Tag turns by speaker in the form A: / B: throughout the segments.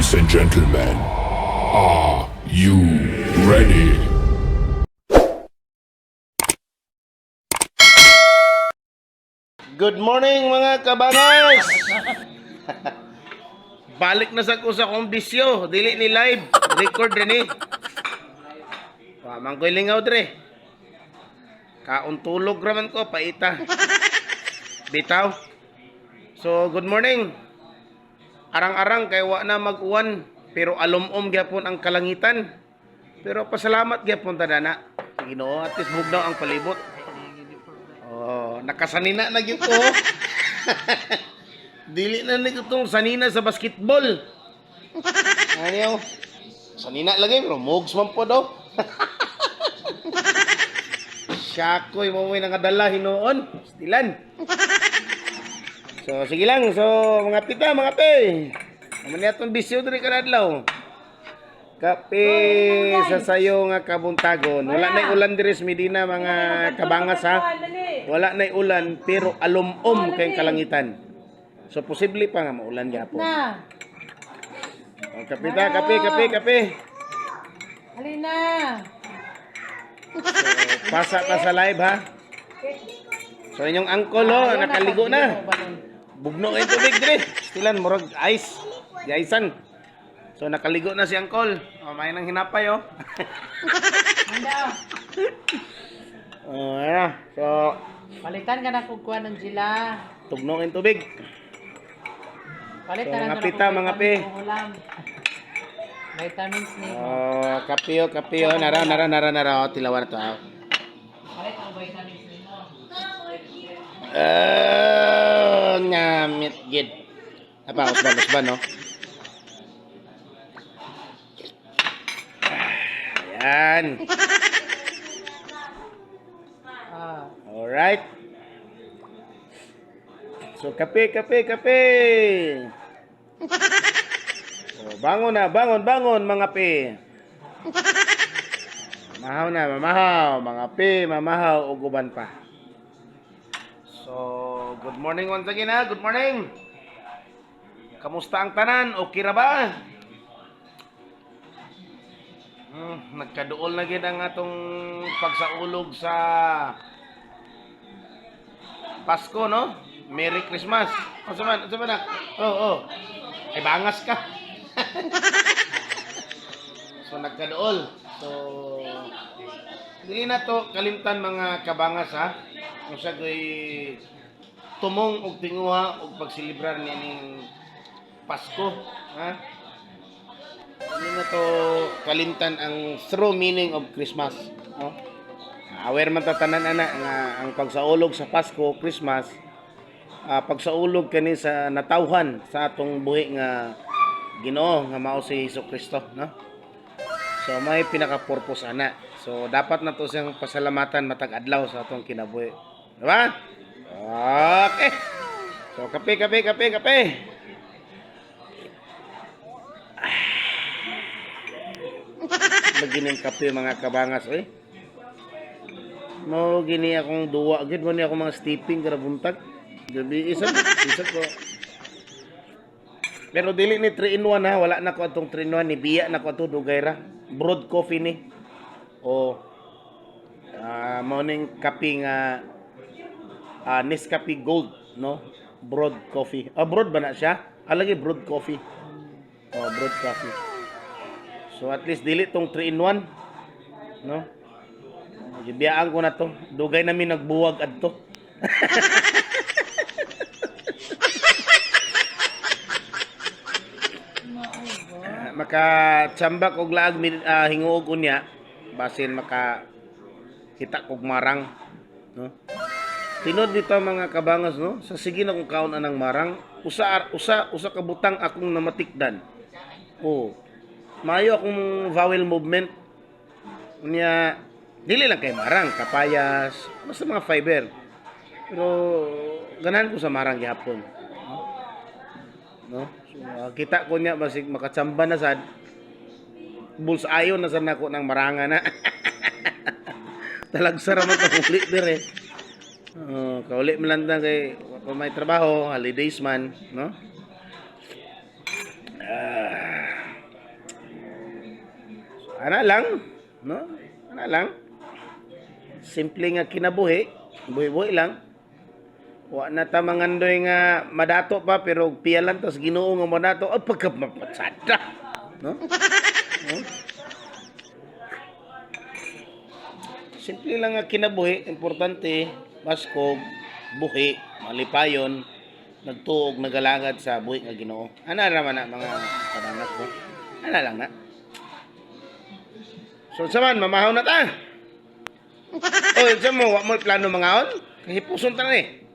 A: Ladies and gentlemen, are you ready?
B: Good morning mga kabangas! Balik na sa ko sa kong bisyo, dili ni live, record rin eh. Pamang ko'y lingaw dre. Kauntulog raman ko, paita. Bitaw. So, good morning. Arang-arang kay wa na mag-uwan, pero alom-om gyapon ang kalangitan. Pero pasalamat gyapon ta dana. Ginoo, at least bugnaw ang palibot. Oh, nakasanina na gyud ko. Dili na ni itong sanina sa basketball. Ano? Sanina lagi pero mugs man po daw. Siya ko'y mamoy nakadala hinoon. Stilan. So, sige lang. So, mga pita, mga pe. Naman niya itong bisyo diri kadadlaw. Kape sa sayo nga kabuntagon. Wala na'y ulan diri sa Medina, mga kabangas ha. Wala na'y ulan, pero alom-om kayong kalangitan. So, posible pa nga maulan gyapon. Oh, kape ta, kape.
C: Halina.
B: So, pasa ta sa live ha. So, inyong angkol ho, nakaligo na. Bugno kayo tubig dire. Stilan, murag ice. Di-icean. So, nakaligo na si angkol. Oh, may nang hinapay oh.
C: Handa.
B: Oh, ayan. So,
C: Palitan ka na kugkuhan ng jila.
B: tugno kayo tubig.
C: Palit
B: So,
C: ka
B: mga
C: na
B: pita, mga pe.
C: Vitamins ni mo.
B: Oh, kape oh. Nara. Oh, tilawan na to. Ah.
C: Palit ang vitamins ni mo.
B: Ngamit gid. Apa, usban no? Ayan.
C: Ah.
B: Alright. So, kape. So, bangon, mga pe. Mamahaw, mga pe, mamahaw, uguban pa. So, good morning once again ha. Good morning. Kamusta ang tanan? Okay ra ba? Nagkaduol na gid ang atong pagsaulog sa Pasko, no? Merry Christmas. Asa man na? Oh. Ay bangas ka. So nagkaduol. So dili na to kalimtan mga kabangas ha. Kung sa tumong og tinguha og pagselebrar nining Pasko, ha? Hindi na to kalimtan ang true meaning of Christmas, no? Aware man ta tanan ana nga ang pagsaulog sa Pasko, Christmas, pagsaulog kani sa natawhan sa atong buhi nga Ginoo nga mao si Jesucristo, no? So may pinaka-purpose ana. So dapat na to siyang pasalamatan matag adlaw sa atong kinabuhi. Di ba? Okay. So kape. Magining kape mga kabangas oy. Mo gini akong duwa gid mo ni ako mga steeping kada buntag. Gabi isa ko. Pero dili ni 3 in 1 ha, wala na ko atong 3 in 1 ni biya na ko ato dugay ra. Broad coffee ni. O morning kape nga Nescafe Gold, no? Broad coffee. Broad ba na siya? Alagi broad coffee. Broad coffee. So at least dili tong 3 in 1, no? Gibiyaan ko na to. Dugay namin nagbuwag adto. Maka-tsambak og laag hinguog unya basin maka kita kog marang, no? Tinod dito mga kabangas, no? Sa sige na kung kaon anang marang, usa ka butang akong namatikdan. Maayo akong vowel movement. Unya dili lang kay marang, kapayas, basta mga fiber. Pero ganahan ko sa marang gihapon. No? So, kita ko niya basig makatsamba na sad. Bulsayo na sad nako ng maranga na. Talagsa ra man ta uli dire. Kauli man lang kay kung may trabaho, holidays man, no? Ana lang, no? Ana lang. Simple nga kinabuhi, buhi-buhi lang. Wa na ta mangandoy nga madato pa pero piyalan tas Ginoo nga madato ay pagkapapatsada, no? No? Simple lang nga kinabuhi, importante maskog, buhi, malipayon, nagtuog, nagalangad sa buhi nga Ginoo. Ana naman na mga kadangat ko. Ana lang na. So saman mamahaw na ta. Oy, sa mo wa mo plano mangaon? Kahipuson ta na eh.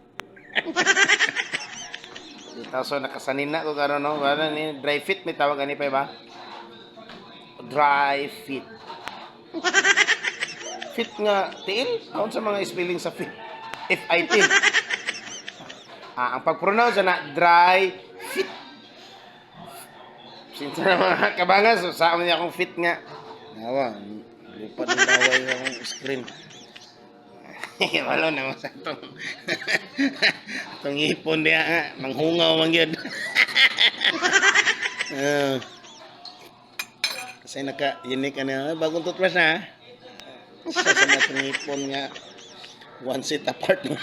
B: Dito so nakasanin na ko karon no, wala ni dry fit may tawag ani pa ba? Dry fit. Fit nga tiil, aon sa mga spelling sa fit. FIT. Ang pag-pronounce na dry fit. Sinsa na mga kabangas, so, sa amin akong fit nga. Nawa, lupad ng laway akong screen. Wala naman sa itong ipon niya nga. Manghungaw man yun. Kasi naka-unique ka na. Bagong toothbrush na. Sa itong ipon nga. One seat apart mo.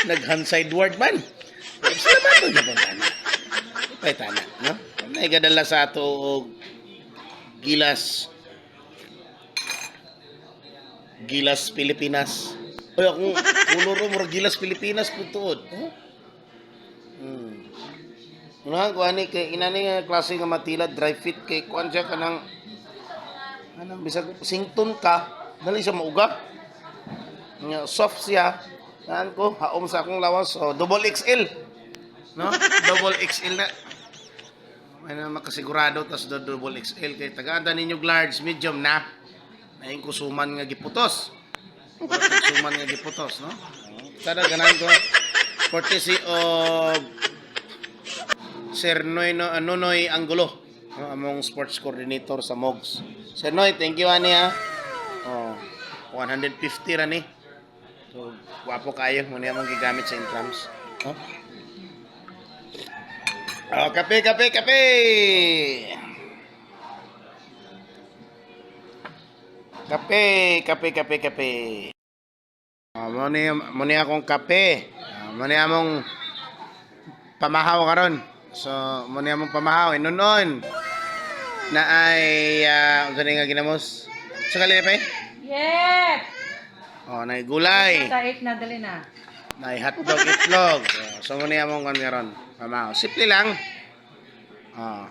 B: Nag-hand sideward man. Salamat ito Japon tana. Ipay tana. No? May gadala sa ato og Gilas Pilipinas. Oy akong kuloro mo Gilas Pilipinas po tuod. Una ko ani kay inani nga klase nga matila dry fit kay kuan siya kanang anong bisag sington ka dali siya mauga. Nga soft siya. Naan ko haom sa akong lawas so double XL. No? Double XL na. May na makasigurado tas double XL kay taga-anda ninyo large medium na. Ayun kusuman nga giputos. Kusuman nga giputos, no? Sada ganan ko courtesy of Sir Nonoy Angulo, no? Among sports coordinator sa Mogs. Sir Noy, thank you ani ha. Oh, 150 ra ni. So, wapo kayo mo niya mong gigamit sa intrams. No? Oh, kape. Kape. Mo ni akong kape. Mo ni among pamahaw karon. So, mo ni among pamahaw inunon. Na ay unsa ni nga ginamos? Sa kali pa?
C: Yes!
B: Oh, na gulay.
C: Taik na, dali na.
B: Na hotdog itlog. So, mo ni among kan karon. Pamahaw. Simple lang. Oh.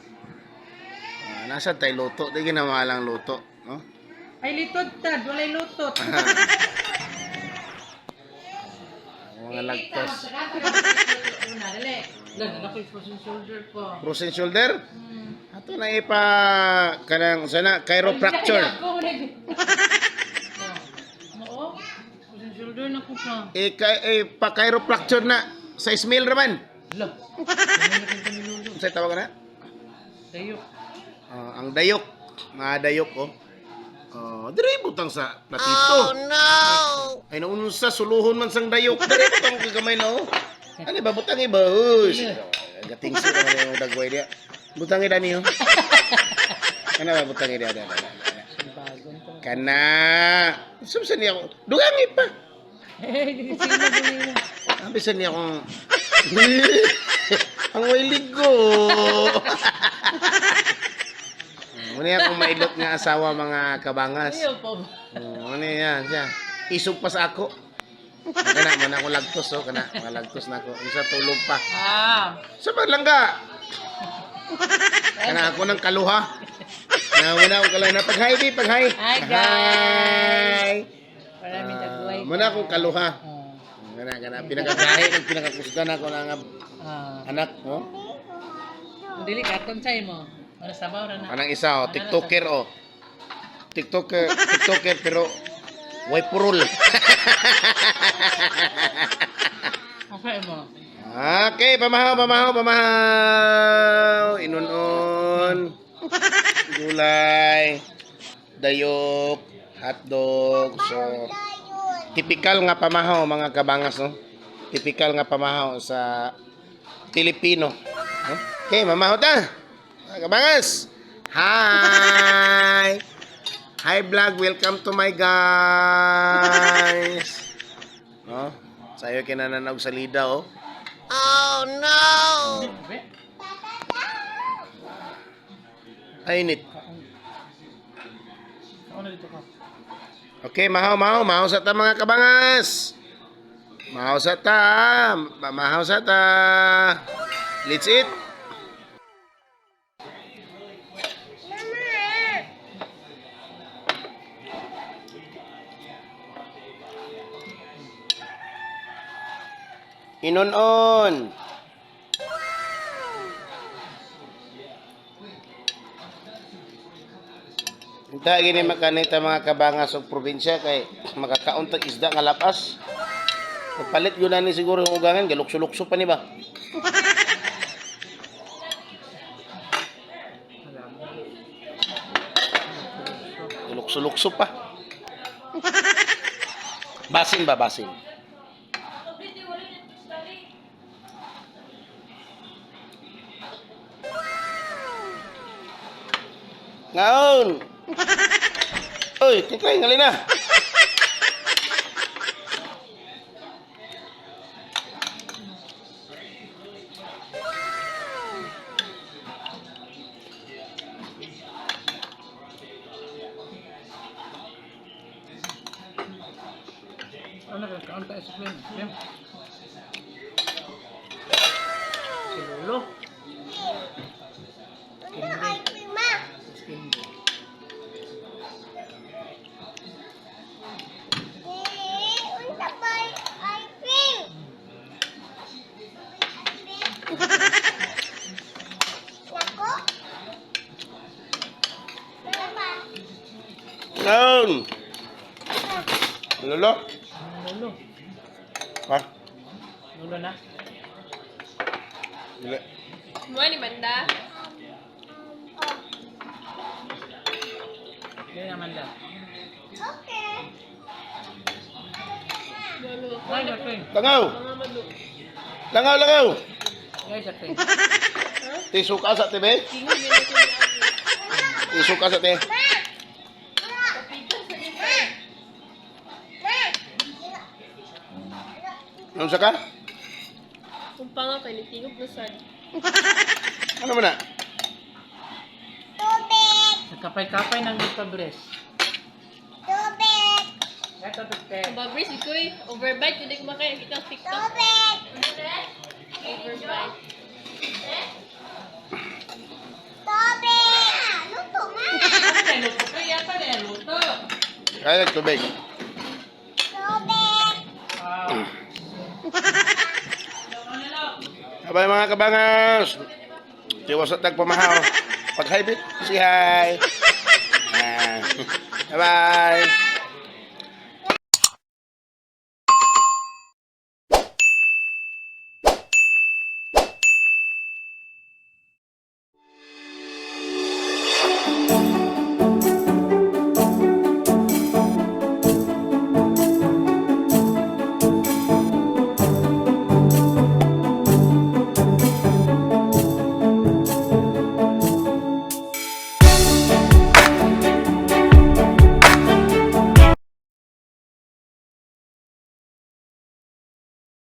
B: Nasa tay luto, di ginawa lang luto, no?
C: Ay, litod tad. Walay lutot.
B: Mga lagtos.
C: Una, dali. Lagi na ko yung frozen shoulder ko.
B: Frozen shoulder? Ato na ipa kanang sana chiropractor.
C: Oo. Frozen shoulder na ko pa.
B: Pa chiropractor na sa Ismail raman.
C: Hala.
B: Sa tawag na?
C: Dayok.
B: Ang dayok, mga dayok oh. Diri butang sa platito. Oh no. Ay naunsa suluhon man sang dayok. Diri butang ko gamay no. Ani ba butang iba? Gating sa mga dagway dia. Butang ida niyo. Kana ba butang ida? Kana. Sumsa niya ako. Dugangi pa. Ang bisan niya akong ang wilig ko. Muna akong mailot nga asawa mga kabangas. Muna yan siya. Isog pa sa ako. Kana man ako lagtos oh, kana malagtos na ako. Isa tulog pa. Sa paglangga. Kana ako ng kaluha. Muna ako kaluha na pag-hi di pag-hi.
C: Hi guys.
B: Maraming dagway. Muna akong kaluha. Kana pinakagahi ng pinakakusgan ako ng anak mo.
C: Dili katon say mo. Ano sabaw na na.
B: Anang isa, TikToker, TikToker pero way purul.
C: Okay mo.
B: Okay, pamahaw. Inunon. Gulay. Dayok. Hotdog. So, typical nga pamahaw, mga kabangas, no? Typical nga pamahaw sa Pilipino. Okay, mamahaw ta. Kabangas! Hi! Hi vlog, welcome to my guys. No? Sayo kinananog sa lida oh. Oh no! Ay init.
C: Ako na dito ka.
B: Okay, mahaw sa ta mga kabangas. Mahaw sa ta. Mahaw sa ta. Let's eat. Inon-on. Hinta gini makanita mga kabangas og probinsya kay makakaon tag isda nga lapas. Pagpalit yun na ni siguro yung ugangan, galukso-lukso pa ni ba? Galukso-lukso pa. Basin ba, basin? Ngaon! Uy, tikray, ngali na!
C: Ano ka? Kaon tayo sa film. Film. Si Lolo. Skin.
B: Ngaon! Lolo?
C: Lolo.
B: Ha?
C: Lolo na.
B: Dili.
D: Mo ni banda.
C: Yan naman da.
D: Lolo.
C: Ay, sa film.
B: Langaw!
D: Mga madu.
B: Langaw, langaw!
C: Ay, sa film.
B: Tiso ka sa tibe?
D: Tingin din ako ni Abi.
B: Tiso ka sa tibe?
D: Kapitan sa gitna.
B: Ano sa ka?
D: Kung pa nga kay tingog na sad.
B: Ano ba na?
C: Nagkapay-kapay ng magpa-breast. Ito, Tete.
D: Babris ikoy overbite kundi kumakay kita sa TikTok. Overbite.
C: Luto ka yata na yan, luto.
B: Kaya nagtubig. Abay mga kabangas. Tiwas at tagpamahaw. Pag-hybrid, si hi. Bye-bye.